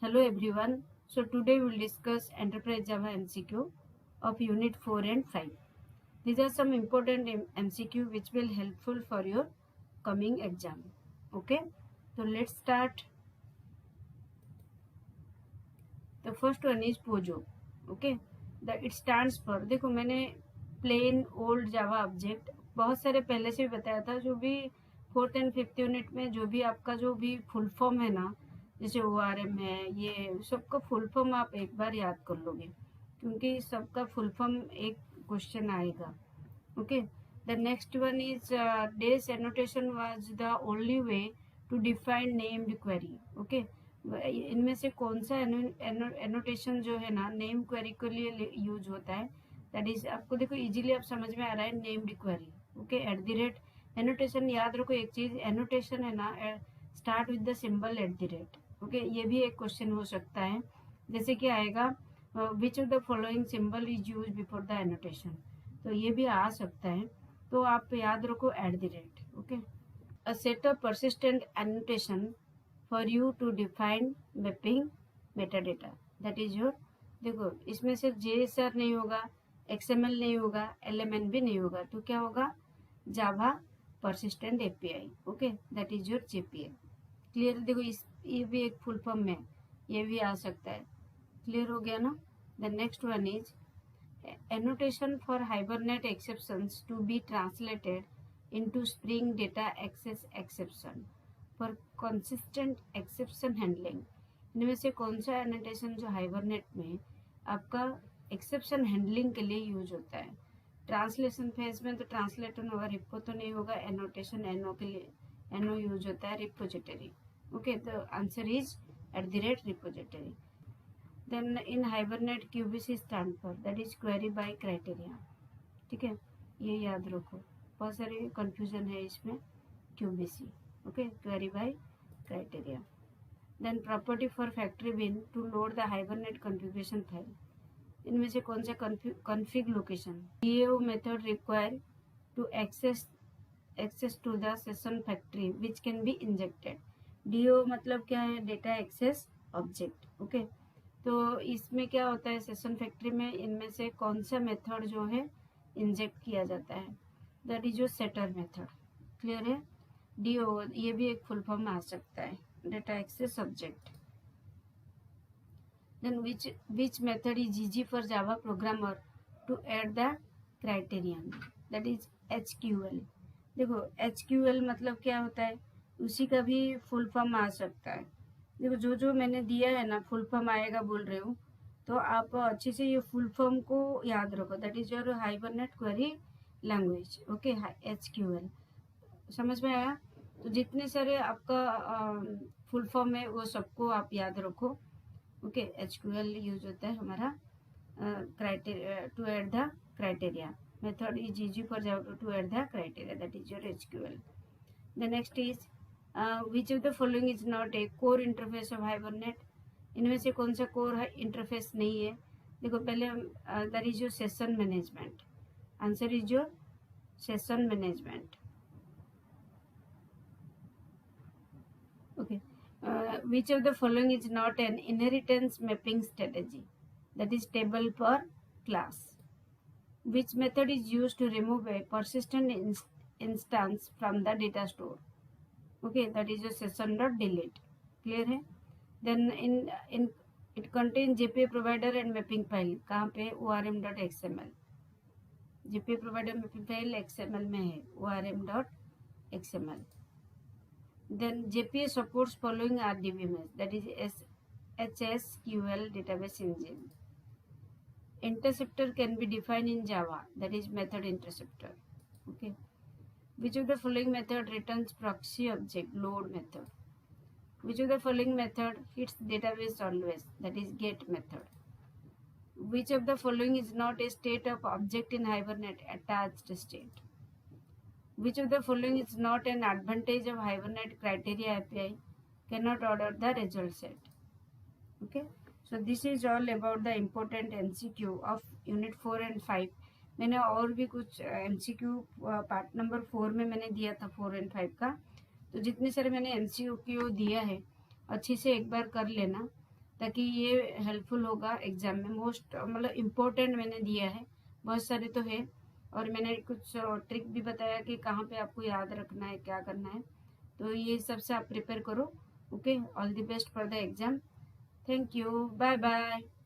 Hello everyone. So today we'll discuss Enterprise Java MCQ of Unit 4 and 5. These are some important MCQ which will helpful for your coming exam. Okay. So let's start. The first one is POJO. Okay. It stands for, देखो मैंने plain old Java object बहुत सारे पहले से भी बताया था, जो भी 4th and 5th यूनिट में जो भी आपका जो भी फुल फॉर्म है ना, जैसे ORM है, ये सबका फुल फॉर्म आप एक बार याद कर लोगे, क्योंकि सबका फुल फॉर्म एक क्वेश्चन आएगा. Okay. The next one is this annotation was the only way to define named query. Okay. इनमें से कौन सा एनोटेशन जो है ना नेम क्वेरी के लिए यूज होता है, दैट इज आपको देखो इजीली आप समझ में आ रहा है, named query. Okay. Eight the rate annotation याद रखो एक चीज, एनोटेशन है ना start with the symbol eight the rate. Okay. ये भी एक क्वेश्चन हो सकता है, जैसे कि आएगा विच of the following symbol is use before the annotation, तो ये भी आ सकता है. तो आप याद रखो at the rate. Okay. A set of persistent annotation for you to define mapping metadata, that is your. देखो इसमें सिर्फ JSR नहीं होगा, XML नहीं होगा, LMN भी नहीं होगा, तो क्या होगा, Java persistent API. Okay. That is your JPA. Clear. देखो इस ये भी एक फुल फॉर्म में ये भी आ सकता है. क्लियर हो गया ना. The next one is annotation for Hibernate exceptions to be translated into Spring Data Access exception for consistent exception handling. इनमें से कौन सा एनोटेशन जो हाइबरनेट में आपका एक्सेप्शन हैंडलिंग के लिए यूज होता है. ट्रांसलेशन फेज में तो ट्रांसलेटर होगा, रिपो तो नहीं होगा. एनोटेशन एनओ के लिए एनओ यूज होता है, रिपोजिटरी. ओके. तो answer is at the rate repository. Then in Hibernate QBC stand पर, that is query by criteria. ठीक है, ये याद रखो, बहुत सारे कंफ्यूजन है इसमें. QBC. Okay. Query by criteria. Then property for factory bean to load the Hibernate configuration file. इनमें से कौन सा config location. DAO method require to access to the session factory which can be injected. DAO मतलब क्या है, data access object. Okay. तो इसमें क्या होता है, सेशन फैक्ट्री में इनमें से कौन सा मेथड जो है इंजेक्ट किया जाता है, that is your setter method. Clear है. DO ये भी एक फुल फॉर्म आ सकता है, data access object. Then which method is easy for Java programmer to add the criterion, that is HQL. देखो HQL मतलब क्या होता है, उसी का भी फुल फॉर्म आ सकता है. देखो जो मैंने दिया है ना फुल फॉर्म आएगा बोल रहे हो, तो आप अच्छे से ये फुल फॉर्म को याद रखो, that is your hibernate query language. Okay. HQL समझ में आया. तो जितने सारे आपका फुल फॉर्म है वो सबको आप याद रखो. ओके. HQL यूज होता है हमारा criteria to add the criteria. Method is easy for Java to add the criteria, that is your HQL. The next is which of the following is not a core interface of Hibernate. इनमें से कौन सा core interface नहीं है. देखो पहले that is your session management. Answer is your session management. Okay. Which of the following is not an inheritance mapping strategy, that is table per class. Which method is use to remove a persistent instance from the data store. Okay, that is your session dot delete. Clear है. Then in it contains JPA provider and mapping file. कहाँ पे, ORM dot XML. JPA provider mapping file XML में है, ORM dot XML. Then JPA supports following RDBMS, that is HSQL database engine. Interceptor can be defined in Java, that is method interceptor. Okay. Which of the following method returns proxy object, load method. Which of the following method hits database always, that is get method. Which of the following is not a state of object in Hibernate, attached state. Which of the following is not an advantage of Hibernate criteria API, cannot order the result set. Okay. So this is all about the important MCQ of unit 4 and 5. मैंने और भी कुछ MCQ part number 4 में मैंने दिया था 4 and 5 का. तो जितने सारे मैंने MCQ दिया है अच्छे से एक बार कर लेना. ताकि ये हेल्पफुल होगा एग्ज़ाम में। मोस्ट मतलब इम्पोर्टेंट मैंने दिया है, बहुत सारे तो है, और मैंने कुछ ट्रिक भी बताया कि कहाँ पे आपको याद रखना है, क्या करना है। तो ये सबसे आप प्रिपेयर करो। Okay, all the best for the exam. Thank you, bye bye.